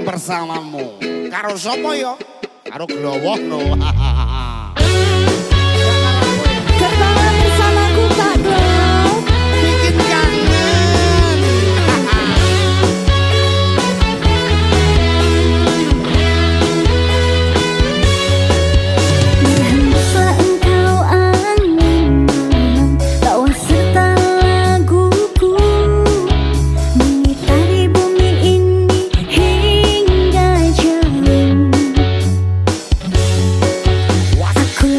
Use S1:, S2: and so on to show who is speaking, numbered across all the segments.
S1: bersamamu. Karo sapa ya? Karo Glowoh no.
S2: Kembali bersamaku Kak Glow.
S1: Bikin kangen.
S2: Berhembuslah engkau angin malam, bawa serta laguku, mengitari bumi ini hingga jauh. Aku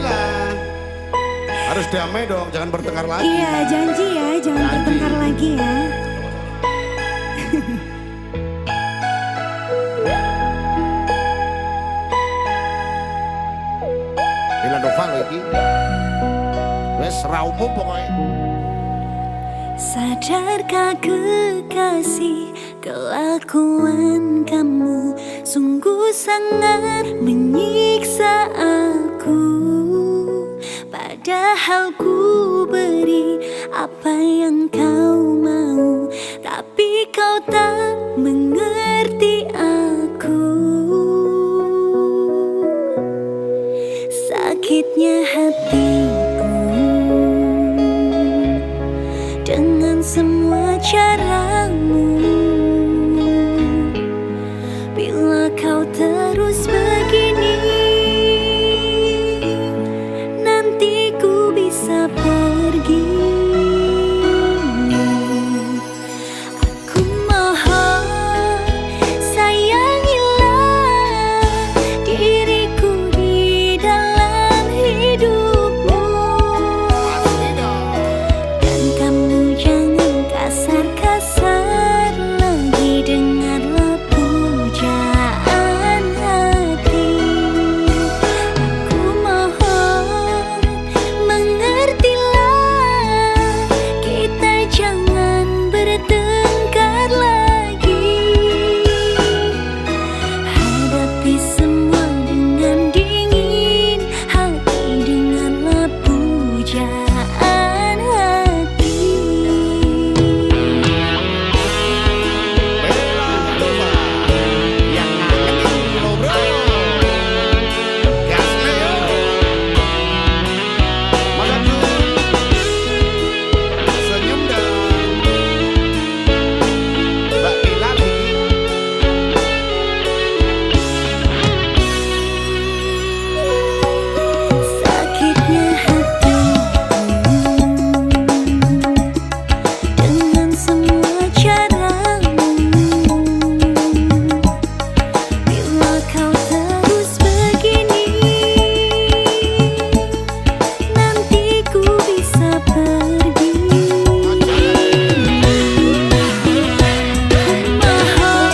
S1: Bella. Harus damai dong, jangan bertengkar lagi.
S2: Iya, janji ya, jangan bertengkar lagi ya.
S1: Bella Nova lagi. Wes raumu pokoknya.
S2: Sadarkah kekasih, kelakuan kamu sungguh sangat menyiksa aku. Padahal ku beri apa yang kau mau, tapi kau tak mengerti aku. Sakitnya hatiku dengan semua caramu. Bila kau terus begini, nanti ku bisa pergi. Aku mohon, sayangilah diriku di dalam hidupmu. Dan kamu jangan kasar-kasar lagi, dengarlah pujaan hati. Aku mohon, mengertilah, kita jangan bertengkar lagi. Hadapi semua dengan dingin hati, dengarlah pujaan hati.
S1: Bella Nova. Yang ngangenin lo bro. Gas Leo. Maju. Senyum dong. Mbak Bella lagi.
S2: Sakitnya hatiku dengan semua caramu. Bila kau terus begini, nanti ku bisa pergi. Mohon,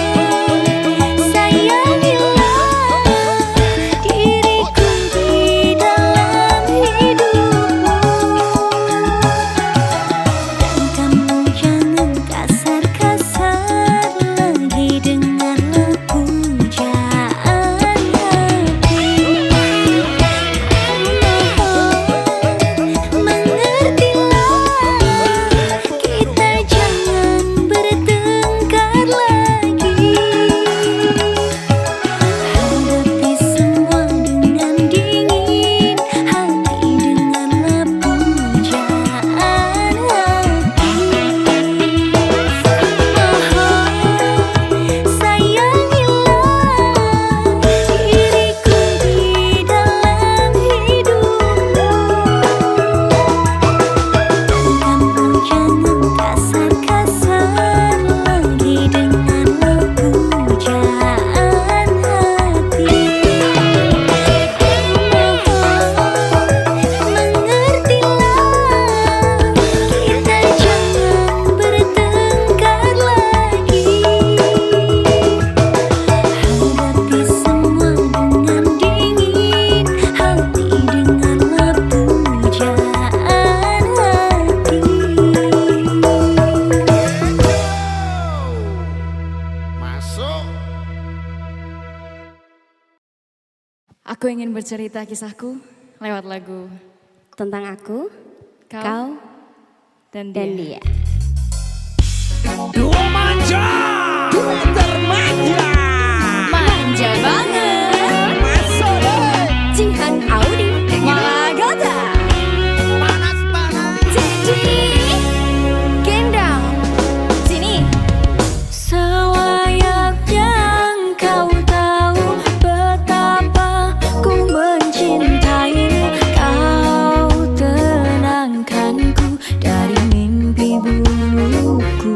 S2: sayangilah diriku di dalam hidupmu. Dan kamu jangan kasar-kasar lagi, dengarlah pujaan hati. Mohon, mengertilah, kita jangan bertengkar lagi. Hadapi semua dengan dingin hati, dengarlah pujaan hati. Mohon, sayangilah diriku di dalam hidupmu. Dan kamu jangan kasar-kasar lagi, dengarlah pujaan hati. Mohon, mengertilah, kita jangan bertengkar lagi. Hadapi semua dengan dingin hati, dengarlah pujaan hati.
S1: Masuk.
S3: Aku ingin bercerita kisahku lewat lagu
S4: Tentang aku,
S3: Kau,
S4: kau,
S3: dan
S4: dan
S3: Dia.
S4: dia.
S1: Dua manja. Dua termanja.
S3: Manja banget.
S1: Masuk deh.
S3: Jihan Audi Malagota.
S1: Panas-panas.
S3: Jadi Gendang sini.
S2: Selayaknya engkau tahu betapa ku mencintaimu. Kau tenangkanku dari mimpi burukku.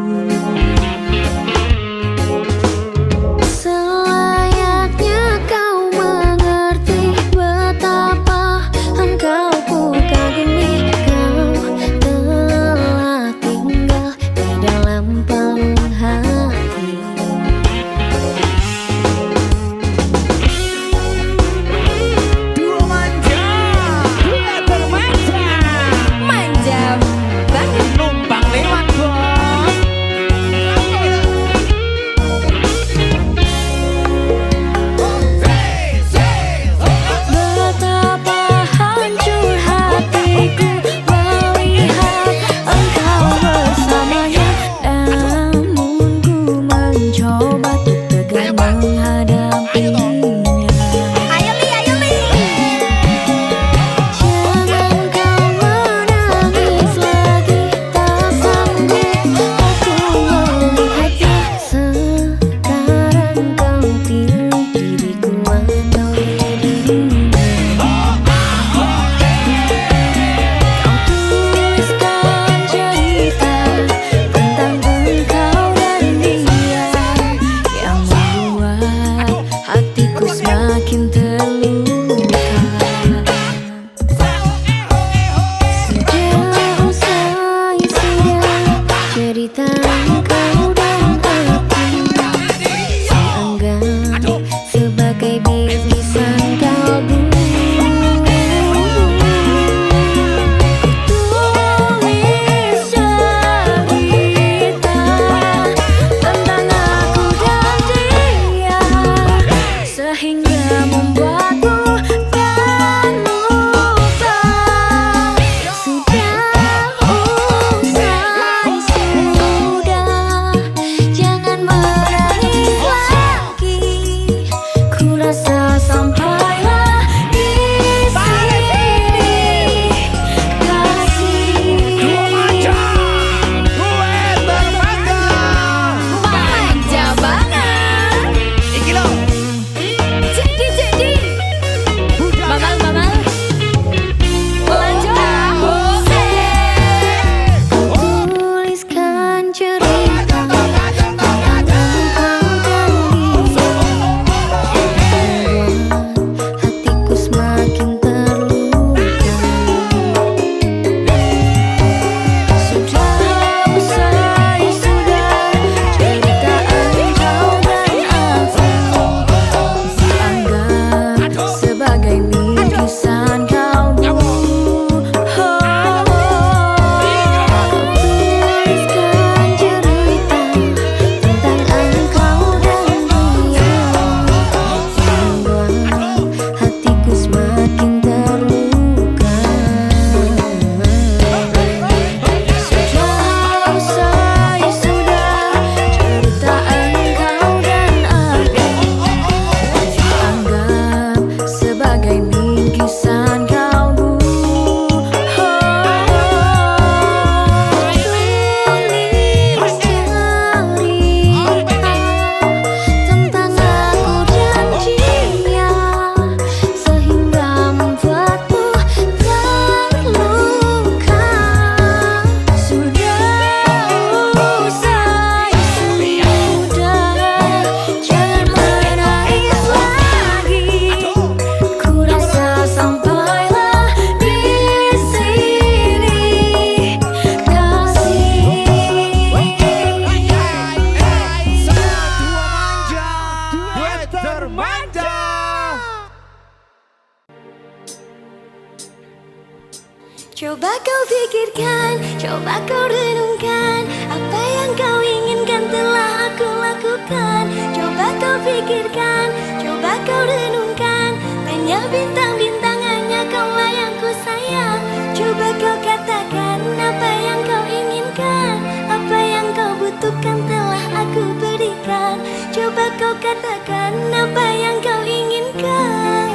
S2: Coba kau pikirkan, coba kau renungkan, apa yang kau inginkan telah aku lakukan. Coba kau pikirkan, coba kau renungkan, tanya bintang-bintang hanya kaulah yang ku sayang. Coba kau katakan apa yang kau inginkan, apa yang kau butuhkan telah aku berikan. Coba kau katakan apa yang kau inginkan.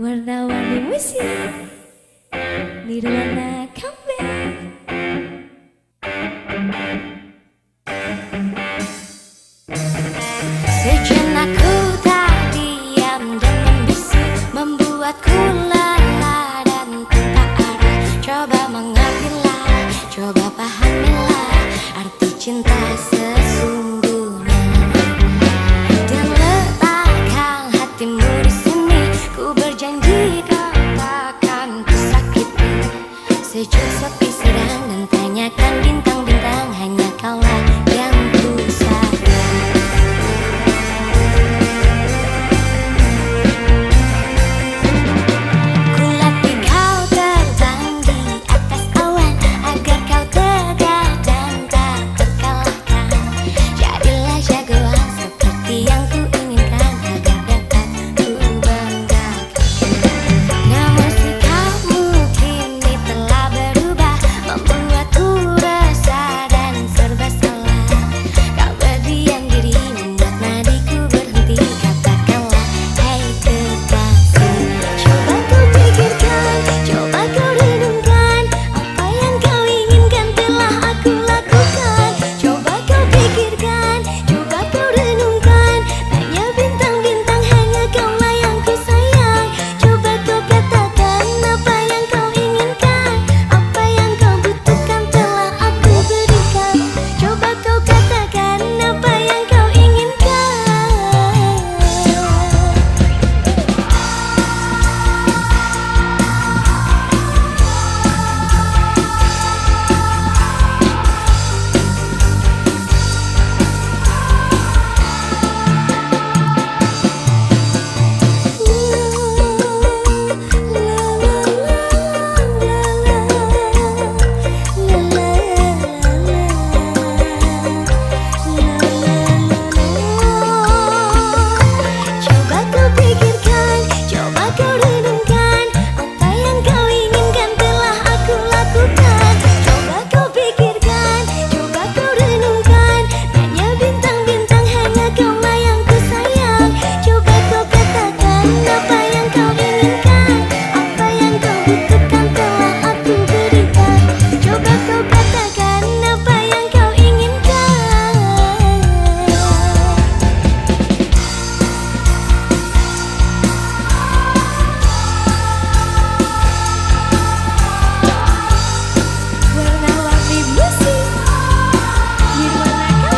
S2: Warna-warni musik Nirwana comeback. Sejenak ku tak diam dan membisu, membuatku lelah dan tak arah. Coba mengertilah, coba pahamilah arti cinta sesungguhnya. Dan letakkan hatimu di sini, ku berjanji kau takkan kusakiti. Sejuk sepi sedang dan tanyakan bintang-bintang, hanya kaulah yang ku sayang. Ku latih kau terbang di atas awan, agar kau tegar dan tak terkalahkan. Jadilah jagoan seperti yang ku inginkan, agar dapat ku banggakan. Namun sikapmu kini telah berubah, membuatku resah dan serba salah. Kau berdiam diri, membuat nadiku berhenti. Katakanlah, hei kekasih. Coba kau pikirkan, coba kau renungkan, apa yang kau inginkan telah aku lakukan. Coba kau pikirkan, coba kau renungkan, tanya bintang-bintang hanya kaulah yang ku sayang. Coba kau katakan apa yang kau inginkan, apa yang kau butuhkan telah aku berikan. Coba kau katakan apa yang kau inginkan. Coba kau pikirkan, coba kau renungkan, apa yang kau inginkan telah aku lakukan. Coba kau pikirkan, coba kau renungkan, tanya bintang-bintang hanya kaulah yang ku sayang. Coba kau katakan apa yang kau inginkan, apa yang kau butuhkan telah aku berikan. Coba kau katakan apa yang kau inginkan. Warna-warni musik Nirwana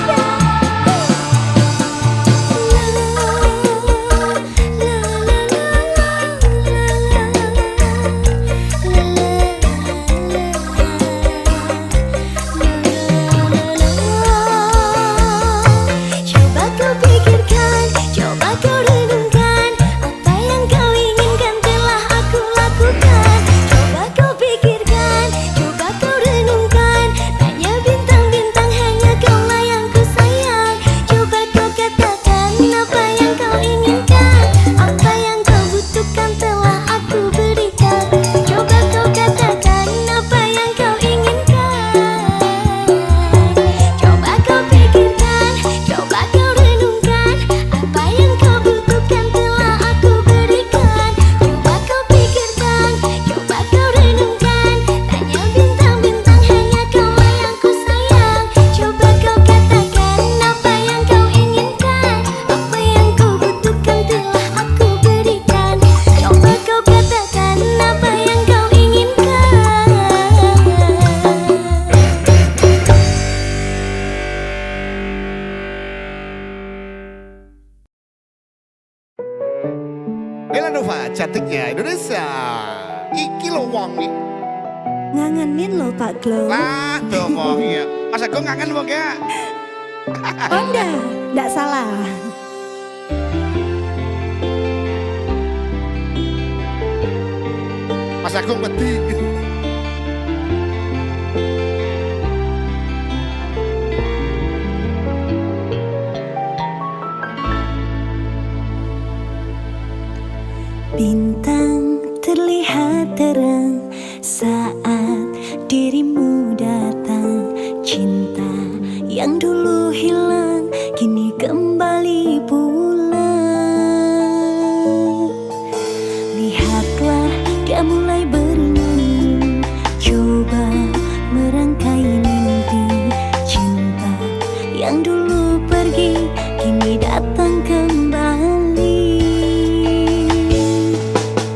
S2: Coba kau pikirkan, coba kau renungkan, apa yang kau inginkan telah aku lakukan. Coba kau pikirkan, coba kau renungkan, tanya bintang-bintang hanya kaulah yang ku sayang. Coba kau katakan apa yang kau inginkan, apa yang kau butuhkan telah aku berikan. Coba kau katakan apa yang kau inginkan. Coba kau pikirkan, coba kau renungkan, apa yang kau butuhkan telah aku berikan. Coba kau pikirkan, coba kau renungkan, tanya bintang-bintang hanya kaulah yang ku sayang. Coba kau katakan apa yang kau inginkan, apa yang kau butuhkan telah aku berikan. Coba kau katakan apa yang kau inginkan.
S1: Bella Nova cantiknya Indonesia. Iki lo wong nih.
S2: Ngangenin loh Pak Glo.
S1: Lah tuh wong ya. Masa gue ngangen wong ya.
S2: Oh enggak, salah.
S1: Mas Agung wedi.
S4: Bintang terlihat terang saat dirimu datang. Cinta yang dulu hilang kini kembali pulang. Lihatlah dia mulai bernyanyi, coba merangkai mimpi. Cinta yang dulu pergi kini datang kembali.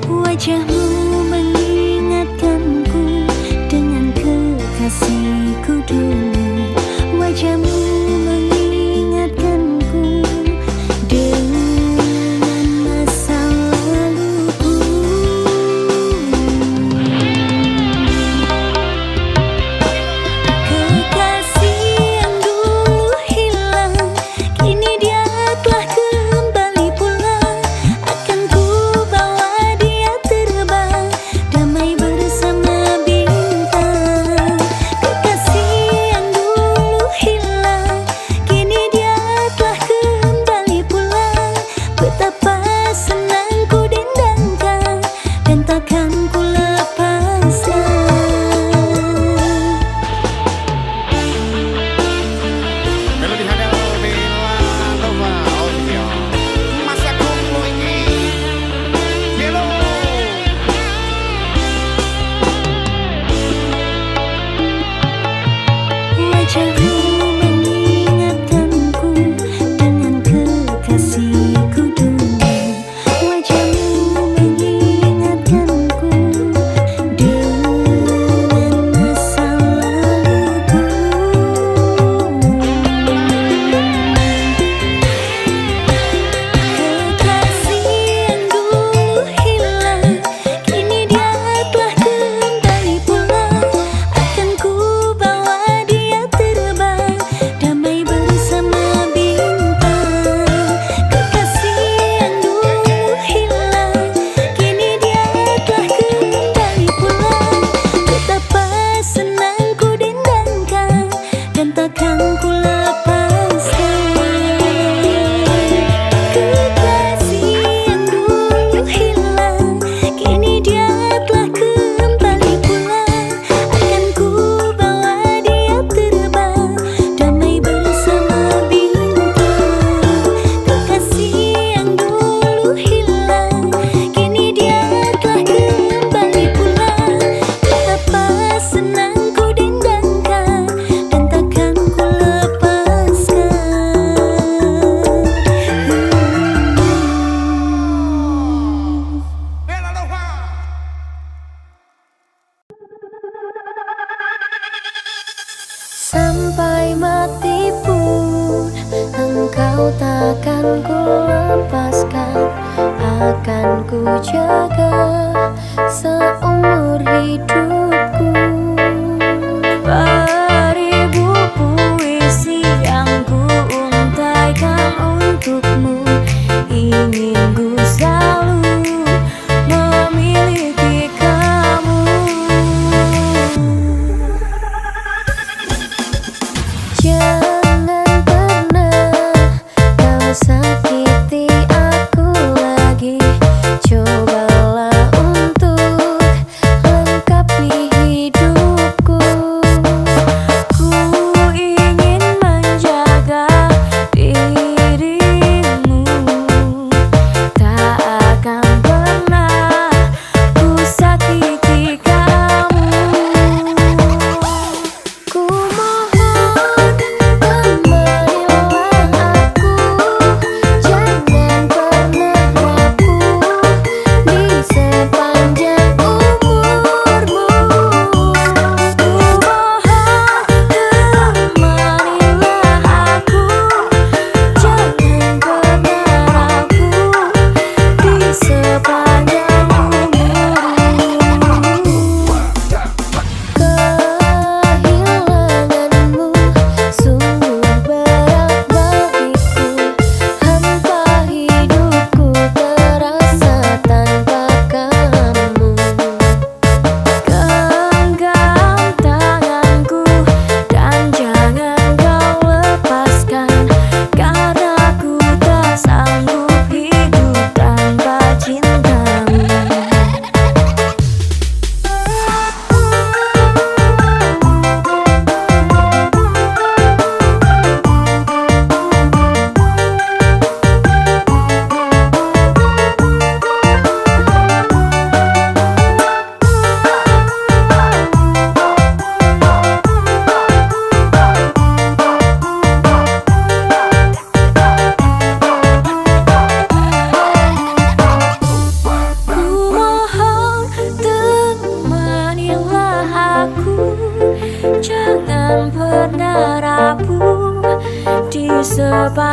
S4: Wajahmu mengingatkanku dengan kekasihku dulu. Wajahmu mengingatkanku dengan masa laluku. Kekasih yang dulu hilang kini dia telah kembali pulang. Akan ku bawa dia terbang damai bersama bintang. Kekasih yang dulu hilang kini dia telah kembali pulang. Betapa senang ku dendangkan dan takkan ku lepaskan.
S1: Melodi handal Bella Nova Audio. Mas Agung lo iki. Hello.
S4: Wajahmu mengingatkanku dengan kekasihku dulu. Wajahmu mengingatkanku dengan masa laluku. Kekasih yang dulu hilang kini dia telah kembali pulang. Akan ku bawa dia terbang damai bersama bintang. Kekasih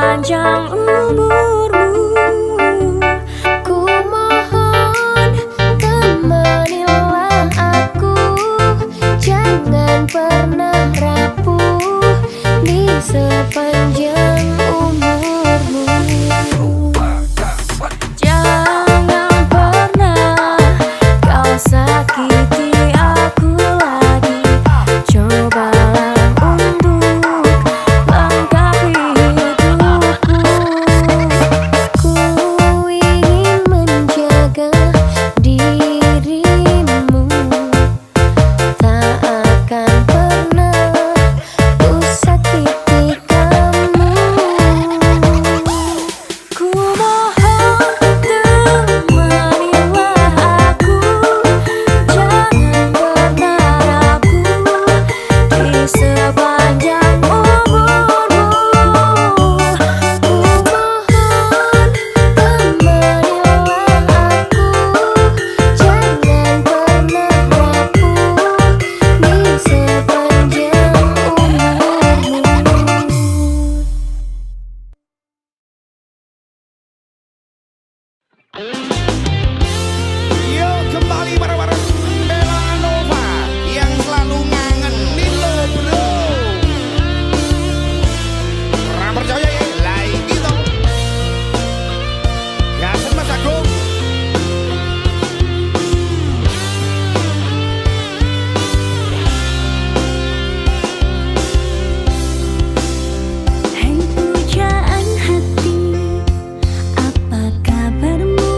S4: sepanjang umurmu.
S2: Ku mohon temanilah aku, jangan pernah rapuh di sepanjang umurmu.
S4: Jangan pernah kau sakiti aku lagi. Cobalah untuk lengkapi hidupku.
S2: Ku ingin menjaga dirimu, tak akan pernah ku sakiti kamu.
S4: Ku mohon temanilah aku, jangan pernah rapuh di sepanjang umurmu.
S2: Ku mohon temanilah aku, jangan pernah rapuh di sepanjang umurmu.
S1: Yo kembali bareng-bareng Bella Nova yang selalu ngangenin lo bro. Orang percaya ya, like gitu. Ya Mas Agung.
S4: Hai pujaan hati, apa kabarmu?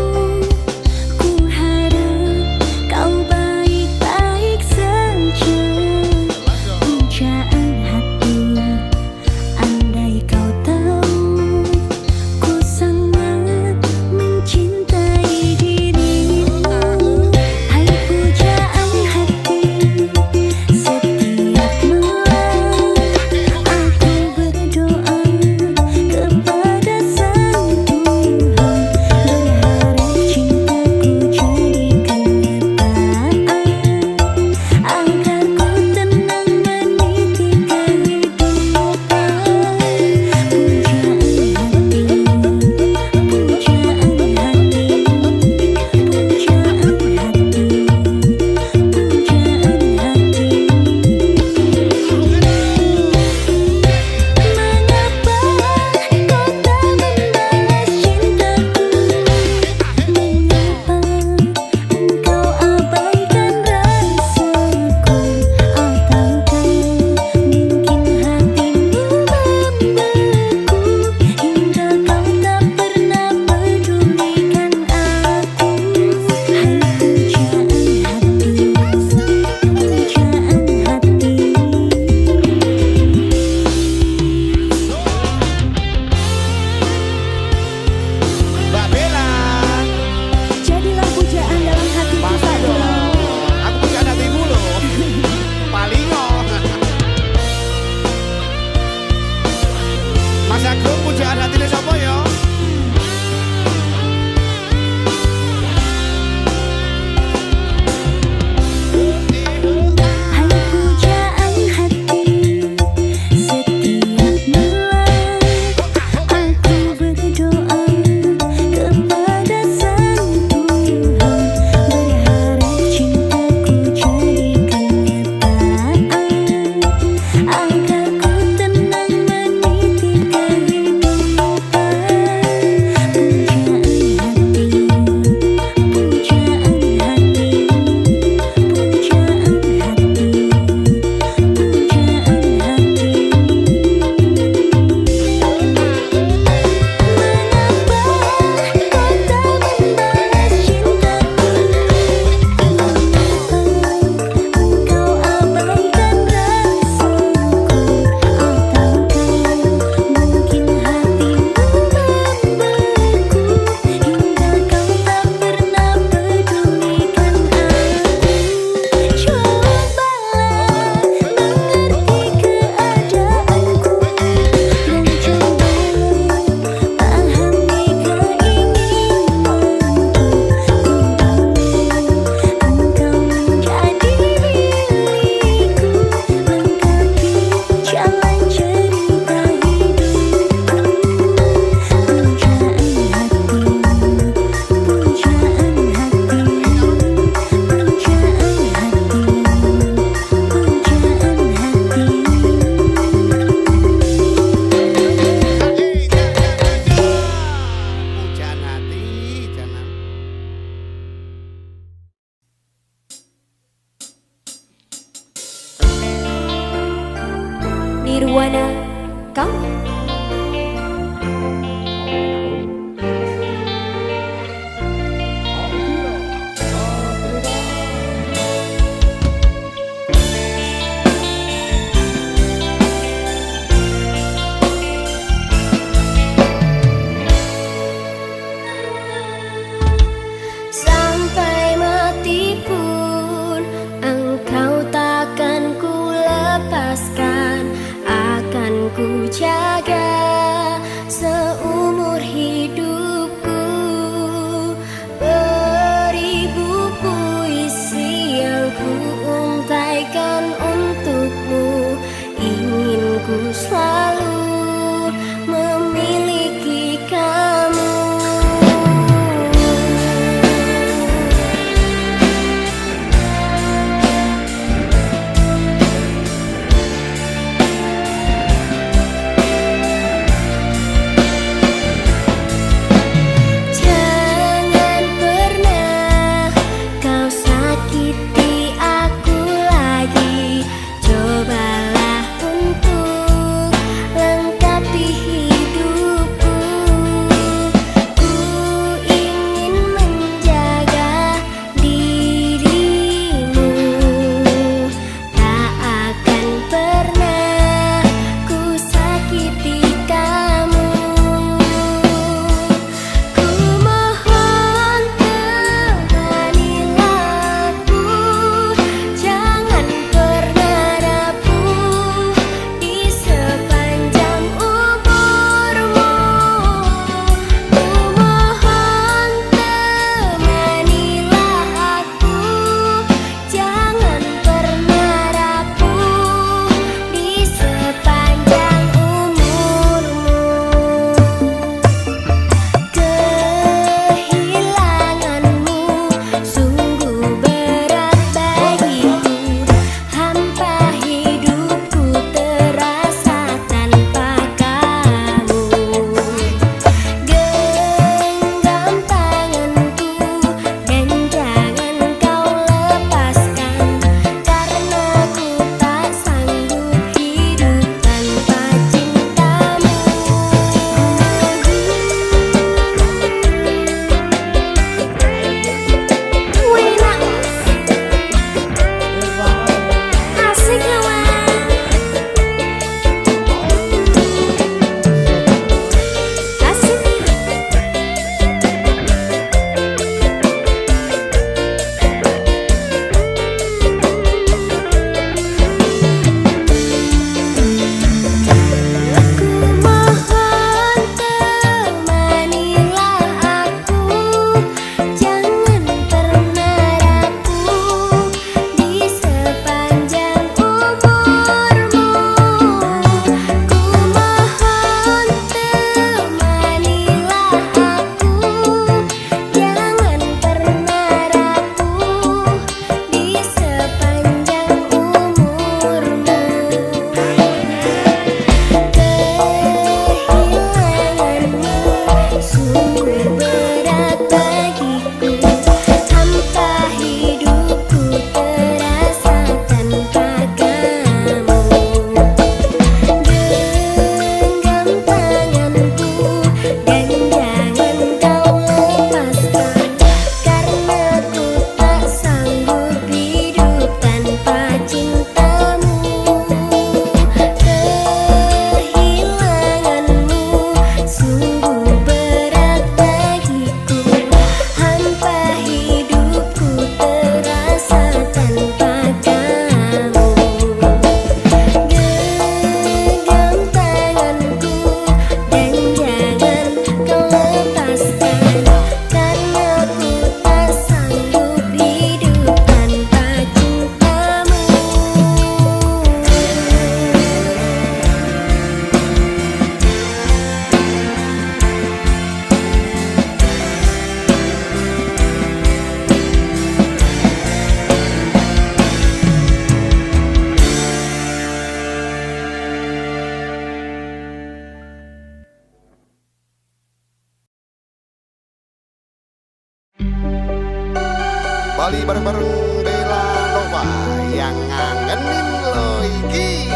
S1: Bali bareng-bareng Bella Nova yang ngangenin lo iki.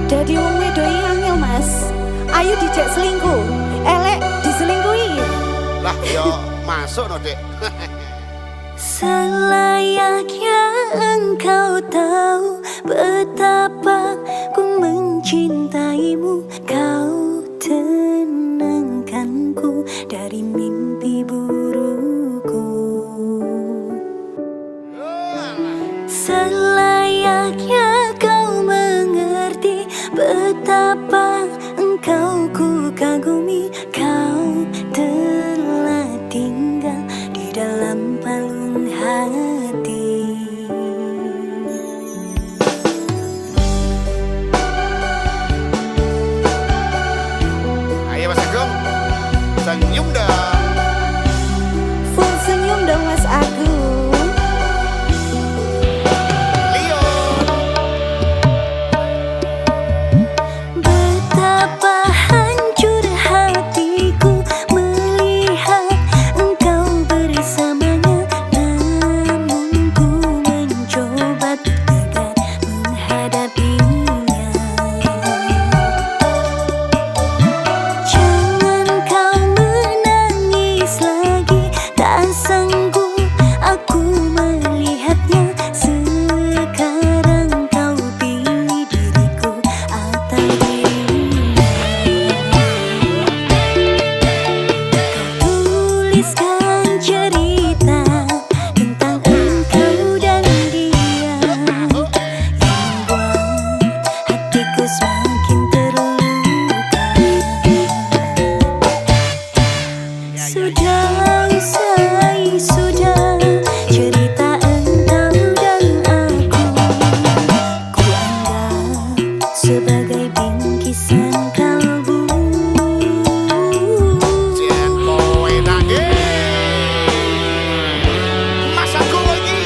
S4: Dadi wong wedoi angel mas. Ayu dijak selingkuh, elek diselingkuhi.
S1: Lah yo masuk no dek.
S4: Selayaknya engkau tahu betapa ku mencintaimu. Kau tenangkanku dari mimpi burukku. Selayaknya kau mengerti betapa engkau ku kagumi. Kau telah tinggal di dalam palung hati.
S1: Ayo Mas Agung, senyum dong.
S4: Full senyum dong Mas Agung.
S1: Leon.
S4: Betapa hancur hatiku melihat engkau bersamanya. Namun ku mencoba tegar menghadapinya. Jangan kau menangis lagi, tak sanggup aku melihatnya. Sekarang kau pilih diriku atau dirinya. Kau tuliskan cerita tentang engkau dan dia, yang buat hatiku semakin terluka. Sudah usai, sudah cerita engkau dan aku. Ku anggap sebagai bingkisan kalbu.
S1: Jen kowe nangis. Mas Agung lagi.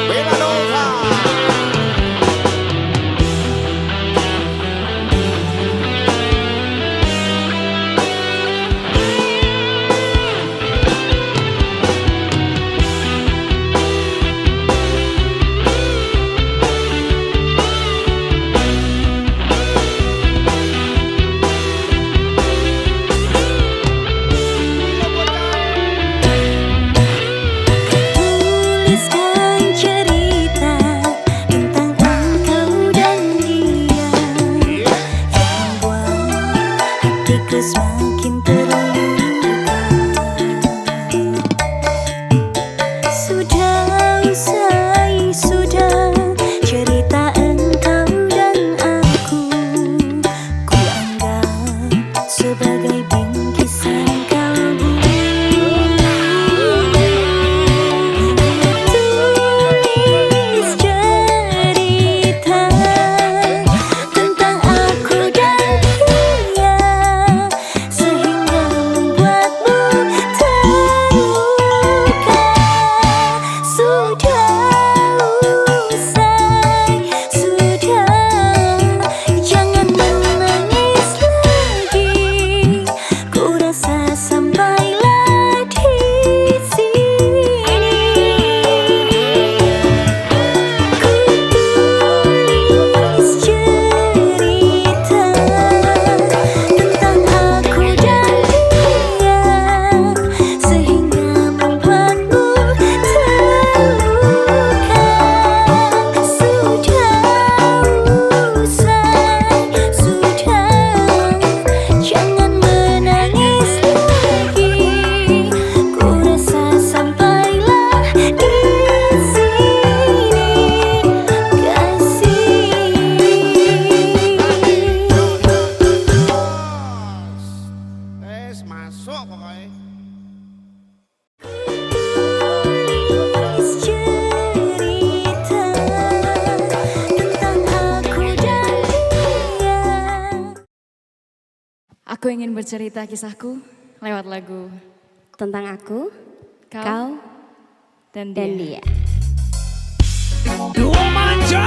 S1: Bella Nova.
S4: Tuliskan cerita tentang engkau dan dia, yang buat hatiku semakin terluka. Sudah usai, sudah cerita engkau dan aku. Ku anggap sebagai bingkisan kalbu. Tulis cerita tentang aku dan dia, sehingga membuatmu terluka. Sudah usai, sudah, jangan menangis lagi. Ku rasa sampailah di sini. Ku tulis cerita tentang aku dan dia, sehingga membuatmu terluka. Sudah usai, sudah, jangan menangis lagi. Ku rasa sampailah di sini, kasih.
S1: Wes masuk pokoknya.
S4: Tulis cerita tentang aku dan dia.
S3: Aku ingin bercerita kisahku lewat lagu
S2: Tentang aku,
S3: Kau, dan
S2: dan
S3: Dia.
S2: dia.
S5: Dua manja,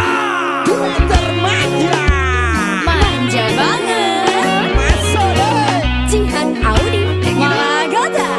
S5: dua termanja.
S3: Manja banget.
S5: Masuk deh.
S3: Jihan Audi Malagota.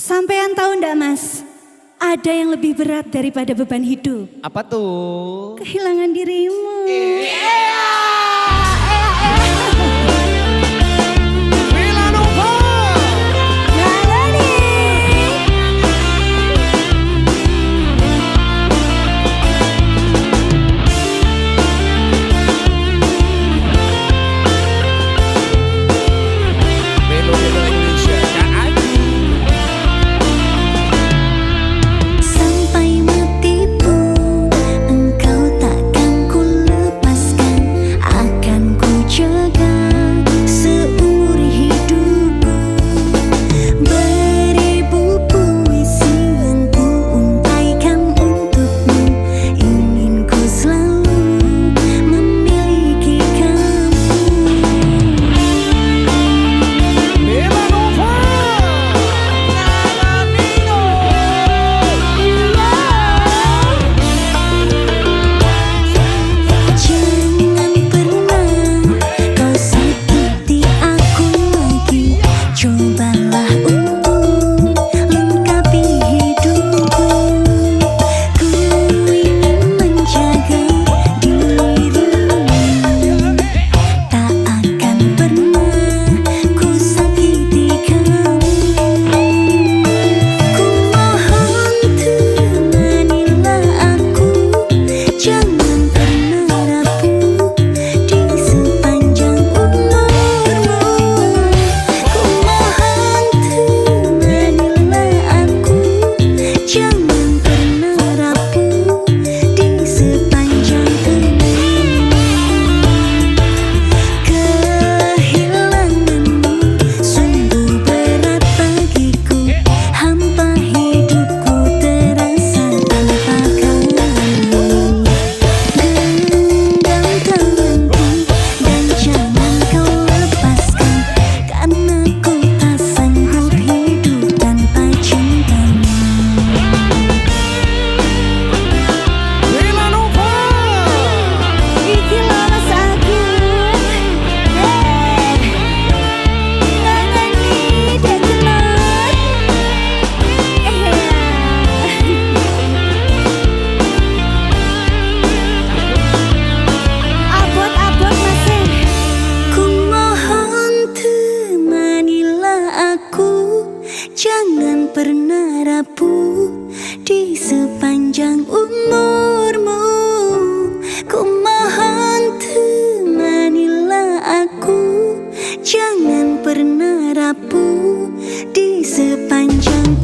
S4: Sampean tahu ndak Mas? Ada yang lebih berat daripada beban hidup.
S5: Apa tuh?
S4: Kehilangan dirimu.
S2: Sampai mati pun engkau takkan ku lepaskan, akan ku jaga seumur hidupku. Beribu puisi yang ku untaikan untukmu, ingin ku selalu memiliki kamu. Jangan pernah kau sakiti aku lagi, cobalah untuk lengkapi hidupku. Ku ingin menjaga dirimu, tak akan pernah ku sakiti kamu. Ku mohon temanilah aku, jangan pernah rapuh di sepanjang umurmu. Ku mohon temanilah aku, jangan pernah rapuh di sepanjang umurmu. Kehilanganmu sungguh berat bagiku, hampa hidupku terasa tanpa kamu. Genggam tanganku dan jangan kau lepaskan, karena ku tak sanggup hidup tanpa cintamu.
S4: Iki laras aku. Ngangani dek kenal. Abot-abot masih.
S2: Ku mohon temanilah aku, jangan pernah rapuh di sepanjang umurmu. Ku mohon temanilah aku, jangan pernah rapuh di sepanjang